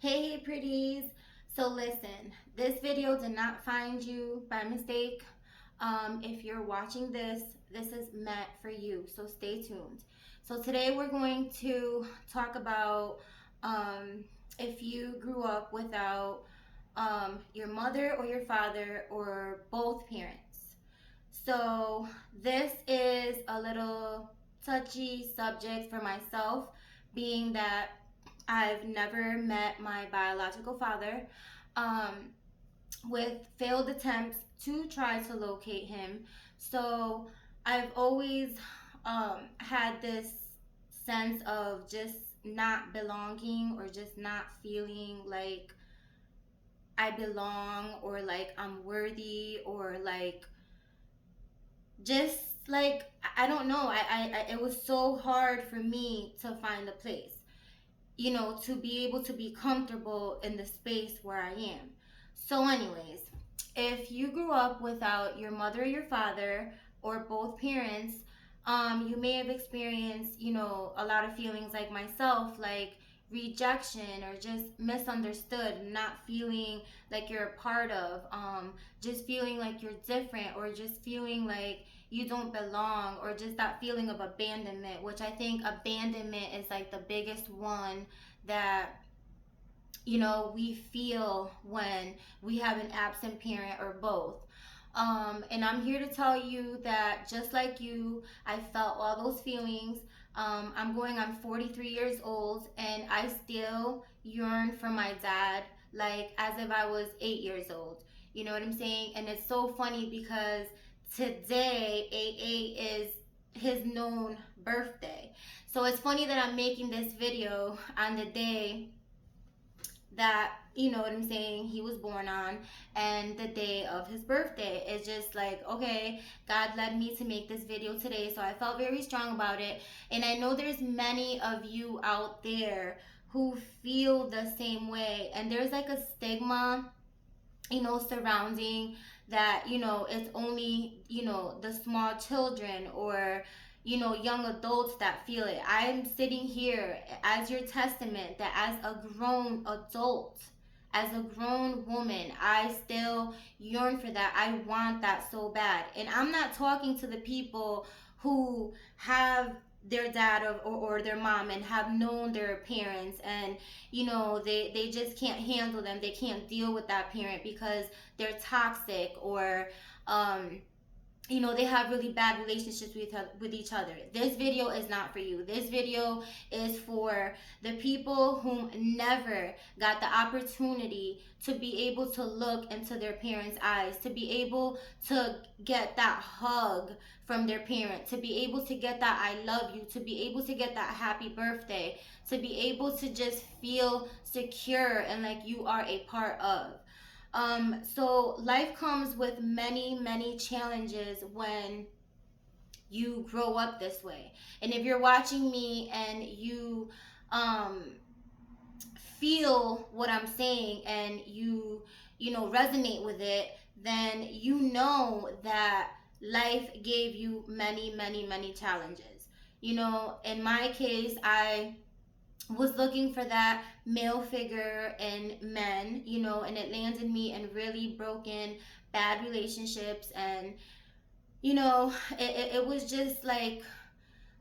Hey pretties. So listen, this video did not find you by mistake. If you're watching this is meant for you, so stay tuned. So today we're going to talk about if you grew up without your mother or your father or both parents. So this is a little touchy subject for myself, being that I've never met my biological father, um, with failed attempts to try to locate him. So I've always had this sense of just not belonging or just not feeling like I belong or like I'm worthy or like just like I don't know. It was so hard for me to find a place, to be able to be comfortable in the space where I am. So, anyways, if you grew up without your mother or your father or both parents, you may have experienced, a lot of feelings like myself, like rejection or just misunderstood, not feeling like you're a part of, just feeling like you're different or just feeling like you don't belong or just that feeling of abandonment, which I think abandonment is like the biggest one that we feel when we have an absent parent or both. And I'm here to tell you that just like you, I felt all those feelings. I'm going on 43 years old and I still yearn for my dad like as if I was 8 years old. You know what I'm saying? And it's so funny because today, 8 is his known birthday. So it's funny that I'm making this video on the day that what I'm saying he was born on and the day of his birthday. It's just like, okay, God led me to make this video today, so I felt very strong about it. And I know there's many of you out there who feel the same way, and there's like a stigma surrounding that, it's only, the small children or, young adults that feel it. I'm sitting here as your testament that as a grown adult, as a grown woman, I still yearn for that. I want that so bad. And I'm not talking to the people who have their dad or their mom and have known their parents, and they just can't handle them. They can't deal with that parent because they're toxic or they have really bad relationships with each other. This video is not for you. This video is for the people whom never got the opportunity to be able to look into their parents' eyes, to be able to get that hug from their parent, to be able to get that I love you, to be able to get that happy birthday, to be able to just feel secure and like you are a part of. So life comes with many, many challenges when you grow up this way. And if you're watching me and you um, feel what I'm saying and you resonate with it, then you know that life gave you many, many, many challenges. In my case, I was looking for that male figure in men, and it landed me in really broken, bad relationships. And, it was just like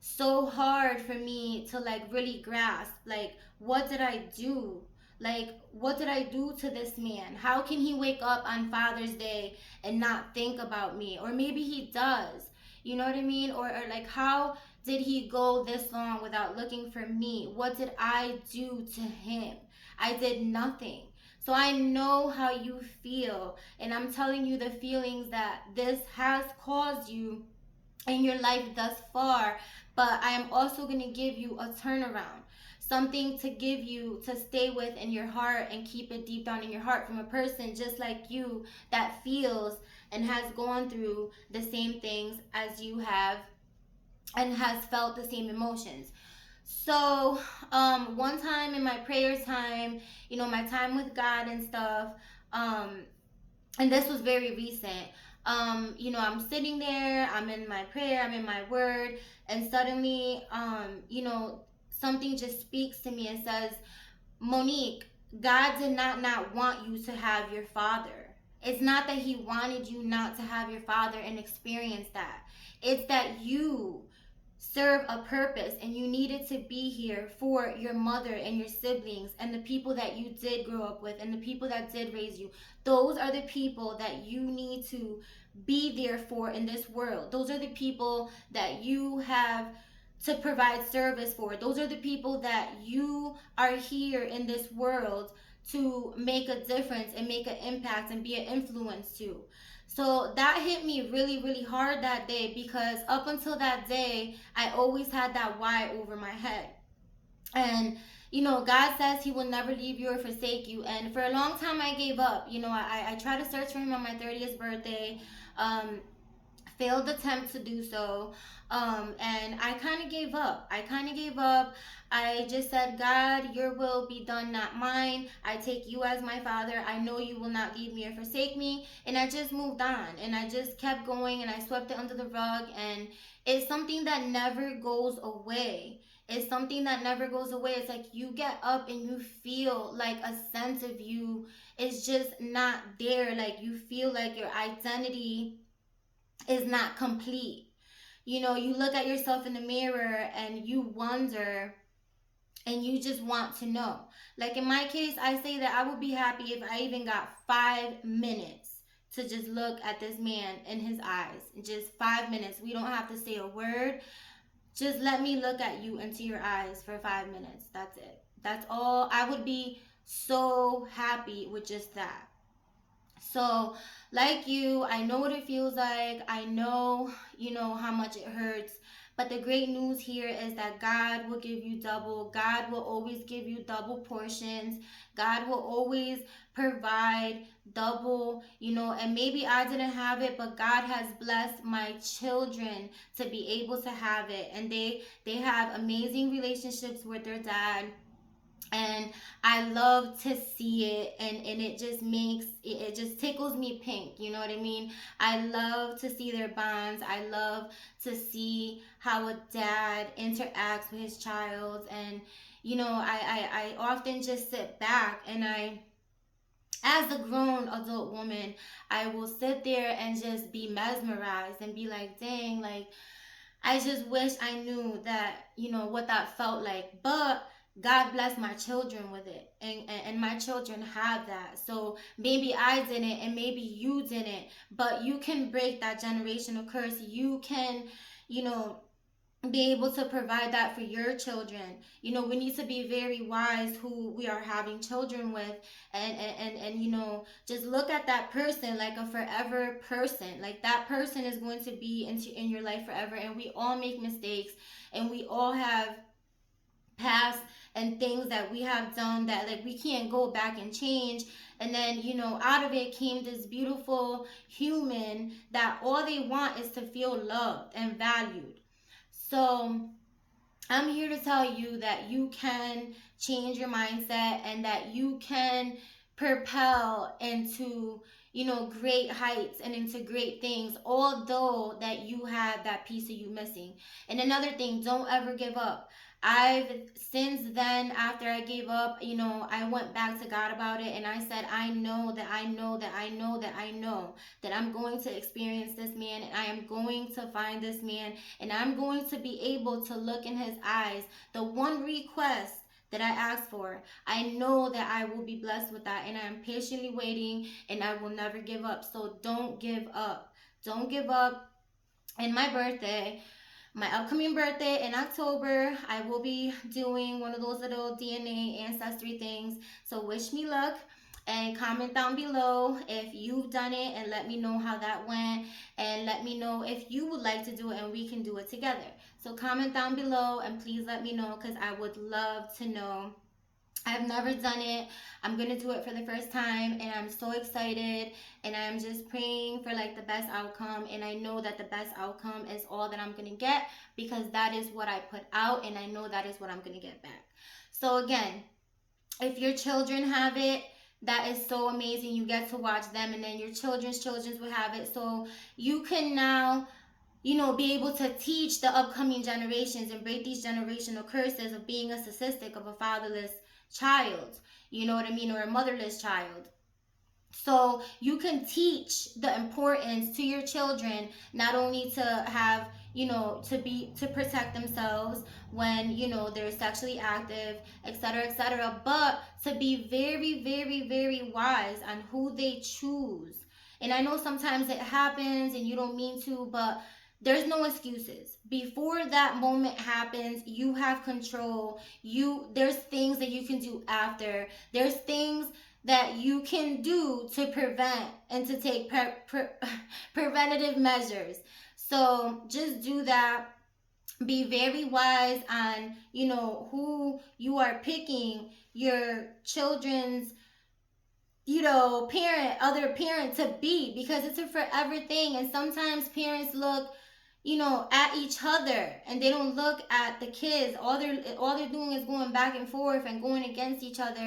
so hard for me to like really grasp, like, what did I do? Like, what did I do to this man? How can he wake up on Father's Day and not think about me? Or maybe he does. You know what I mean? Or like, how did he go this long without looking for me? What did I do to him? I did nothing. So I know how you feel, and I'm telling you the feelings that this has caused you in your life thus far. But I am also going to give you a turnaround, something to give you to stay with in your heart and keep it deep down in your heart from a person just like you that feels and has gone through the same things as you have and has felt the same emotions. So, one time in my prayer time, my time with God and stuff, and this was very recent. I'm sitting there, I'm in my prayer, I'm in my word, and suddenly, something just speaks to me and says, Monique, God did not want you to have your father. It's not that he wanted you not to have your father and experience that. It's that you serve a purpose and you needed to be here for your mother and your siblings and the people that you did grow up with and the people that did raise you. Those are the people that you need to be there for in this world. Those are the people that you have to provide service for. Those are the people that you are here in this world to make a difference and make an impact and be an influence to. So that hit me really, really hard that day, because up until that day, I always had that why over my head. And God says he will never leave you or forsake you. And for a long time, I gave up. I tried to search for him on my 30th birthday. Failed attempt to do so. And I kind of gave up. I just said, God, your will be done, not mine. I take you as my father. I know you will not leave me or forsake me. And I just moved on. And I just kept going and I swept it under the rug. And it's something that never goes away. It's something that never goes away. It's like you get up and you feel like a sense of you is just not there. Like you feel like your identity is not complete. You look at yourself in the mirror and you wonder and you just want to know. Like in my case, I say that I would be happy if I even got 5 minutes to just look at this man in his eyes. Just 5 minutes. We don't have to say a word. Just let me look at you into your eyes for 5 minutes. That's it. That's all. I would be so happy with just that. So, like you, I know what it feels like. I know, how much it hurts. But the great news here is that God will give you double. God will always give you double portions. God will always provide double, and maybe I didn't have it, but God has blessed my children to be able to have it. And they have amazing relationships with their dad, and I love to see it, and it just tickles me pink, you know what I mean? I love to see their bonds. I love to see how a dad interacts with his child. And I often just sit back and as a grown adult woman, I will sit there and just be mesmerized and be like, dang, like I just wish I knew that, what that felt like. But God bless my children with it. And my children have that. So maybe I didn't and maybe you didn't. But you can break that generational curse. You can, you know, be able to provide that for your children. We need to be very wise who we are having children with, and just look at that person like a forever person. Like that person is going to be in your life forever, and we all make mistakes, and we all have past and things that we have done that like we can't go back and change. And then out of it came this beautiful human that all they want is to feel loved and valued. So I'm here to tell you that you can change your mindset and that you can propel into, great heights and into great things, although that you have that piece of you missing. And another thing, don't ever give up. I've since then, after I gave up, I went back to God about it, and I said, I know that I know that I know that I know that I'm going to experience this man, and I am going to find this man, and I'm going to be able to look in his eyes. The one request that I asked for, I know that I will be blessed with that, and I am patiently waiting, and I will never give up. So don't give up. Don't give up. And my upcoming birthday in October, I will be doing one of those little DNA ancestry things. So wish me luck, and comment down below if you've done it, and let me know how that went, and let me know if you would like to do it and we can do it together. So comment down below and please let me know, because I would love to know. I've never done it. I'm going to do it for the first time, and I'm so excited, and I'm just praying for like the best outcome. And I know that the best outcome is all that I'm going to get, because that is what I put out, and I know that is what I'm going to get back. So again, if your children have it, that is so amazing. You get to watch them, and then your children's will have it. So you can now be able to teach the upcoming generations and break these generational curses of being a statistic of a fatherless child, you know what I mean, or a motherless child. So you can teach the importance to your children, not only to have, to protect themselves when, they're sexually active, etc., etc., but to be very, very, very wise on who they choose. And I know sometimes it happens and you don't mean to, but there's no excuses. Before that moment happens, you have control. There's things that you can do after. There's things that you can do to prevent and to take preventative measures. So just do that. Be very wise on, who you are picking your children's, other parent to be, because it's a forever thing. And sometimes parents look, at each other, and they don't look at the kids. All they're doing is going back and forth and going against each other,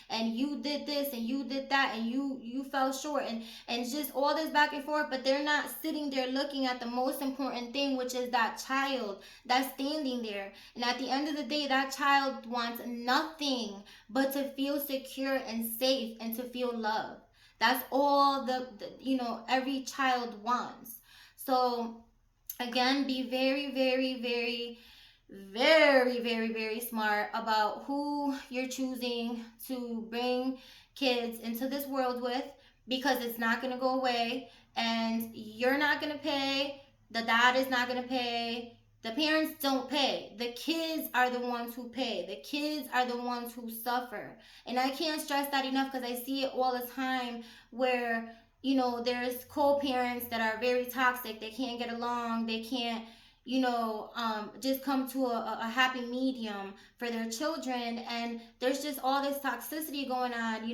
and you did this and you did that and you fell short, and just all this back and forth, but they're not sitting there looking at the most important thing, which is that child that's standing there. And at the end of the day, that child wants nothing but to feel secure and safe and to feel loved. That's all every child wants. So again, be very, very, very, very, very, very smart about who you're choosing to bring kids into this world with, because it's not going to go away, and you're not going to pay. The dad is not going to pay. The parents don't pay. The kids are the ones who pay. The kids are the ones who suffer. And I can't stress that enough, because I see it all the time where there's co-parents that are very toxic. They can't get along. They can't, just come to a happy medium for their children. And there's just all this toxicity going on.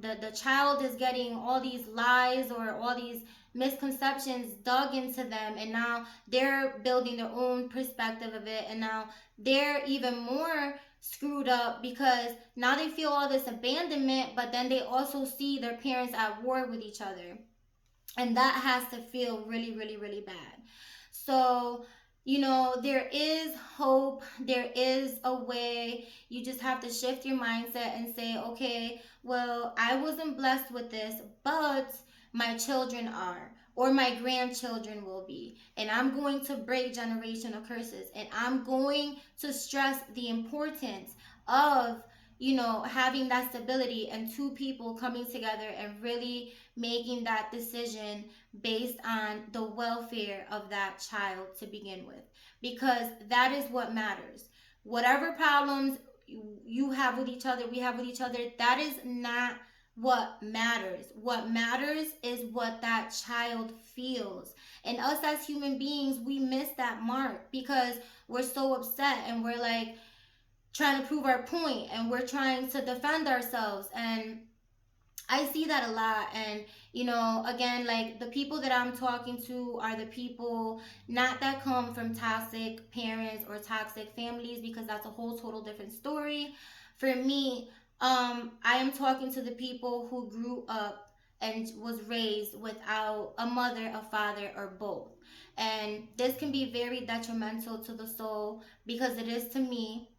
The child is getting all these lies or all these misconceptions dug into them, and now they're building their own perspective of it, and now they're even more screwed up, because now they feel all this abandonment, but then they also see their parents at war with each other, and that has to feel really, really, really bad. So there is hope. There is a way. You just have to shift your mindset and say, okay, well, I wasn't blessed with this, but my children are, or my grandchildren will be. And I'm going to break generational curses. And I'm going to stress the importance of, having that stability and two people coming together and really making that decision based on the welfare of that child to begin with, because that is what matters. Whatever problems you have with each other, we have with each other, that is not what matters. What matters is what that child feels. And us as human beings, we miss that mark because we're so upset, and we're like trying to prove our point, and we're trying to defend ourselves. And I see that a lot. And again, like, the people that I'm talking to are the people not that come from toxic parents or toxic families, because that's a whole total different story. For me, I am talking to the people who grew up and was raised without a mother, a father, or both. And this can be very detrimental to the soul, because it is to me.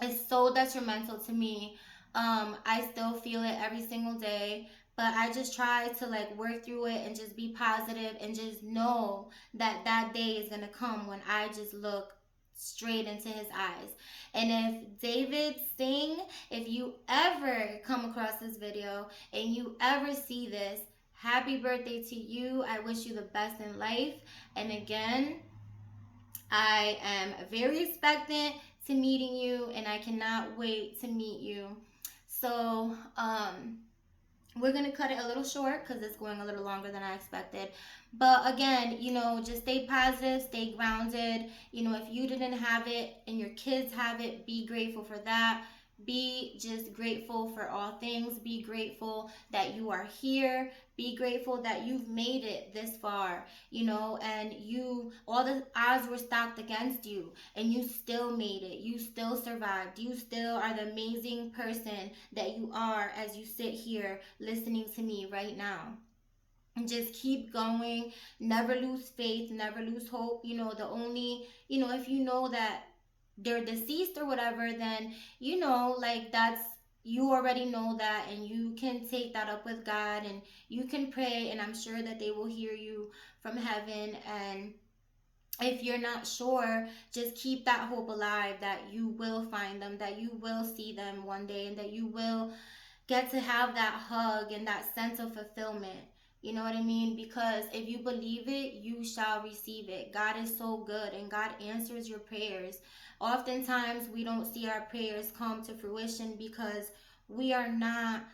It's so detrimental to me. I still feel it every single day, but I just try to like work through it and just be positive and just know that that day is gonna come when I just look straight into his eyes. And if David Singh, if you ever come across this video and you ever see this, happy birthday to you. I wish you the best in life. And again, I am very expectant to meeting you, and I cannot wait to meet you. So, we're gonna cut it a little short because it's going a little longer than I expected. But again, just stay positive, stay grounded. If you didn't have it and your kids have it, be grateful for that. Be just grateful for all things. Be grateful that you are here. Be grateful that you've made it this far, and all the odds were stacked against you, and you still made it. You still survived. You still are the amazing person that you are as you sit here listening to me right now. And just keep going. Never lose faith. Never lose hope. The only, if you know that they're deceased or whatever, then you know, like, that's, you already know that, and you can take that up with God, and you can pray, and I'm sure that they will hear you from heaven. And if you're not sure, just keep that hope alive that you will find them, that you will see them one day, and that you will get to have that hug and that sense of fulfillment. You know what I mean? Because if you believe it, you shall receive it. God is so good, and God answers your prayers. Oftentimes, we don't see our prayers come to fruition because we are not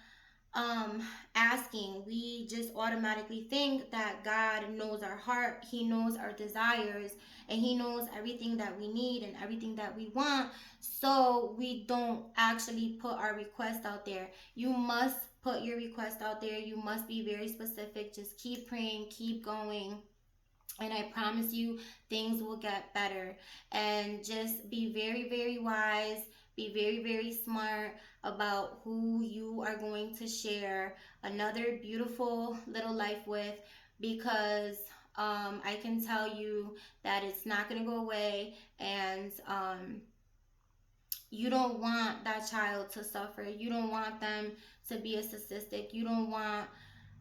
asking. We just automatically think that God knows our heart, He knows our desires, and He knows everything that we need and everything that we want. So we don't actually put our request out there. You must put your request out there. You must be very specific. Just keep praying, keep going, and I promise you things will get better. And just be very, very wise, be very, very smart about who you are going to share another beautiful little life with, because I can tell you that it's not going to go away. And you don't want that child to suffer. You don't want them to be a statistic. You don't want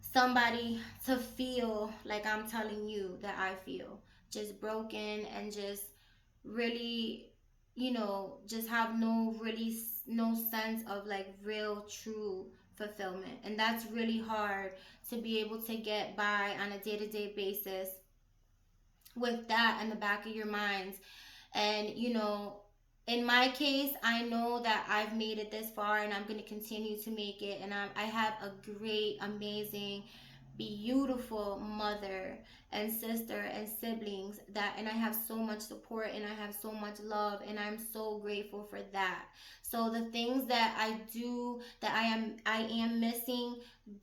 somebody to feel like I'm telling you that I feel, just broken, and just really, just have no sense of like real true fulfillment. And that's really hard to be able to get by on a day-to-day basis with that in the back of your minds. And in my case, I know that I've made it this far, and I'm going to continue to make it. And I have a great, amazing, beautiful mother and sister and siblings, and I have so much support, and I have so much love, and I'm so grateful for that. So the things that I do that I am missing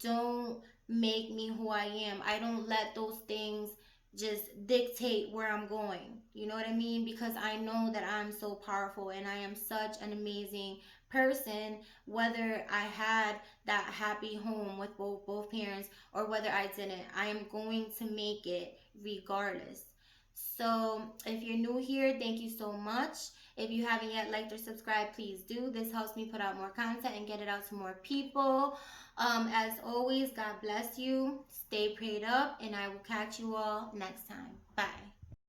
don't make me who I am. I don't let those things just dictate where I'm going. You know what I mean? Because I know that I'm so powerful, and I am such an amazing person, whether I had that happy home with both parents or whether I didn't. I am going to make it regardless. So if you're new here, thank you so much. If you haven't yet liked or subscribed, please do. This helps me put out more content and get it out to more people. As always, God bless you. Stay prayed up, and I will catch you all next time. Bye.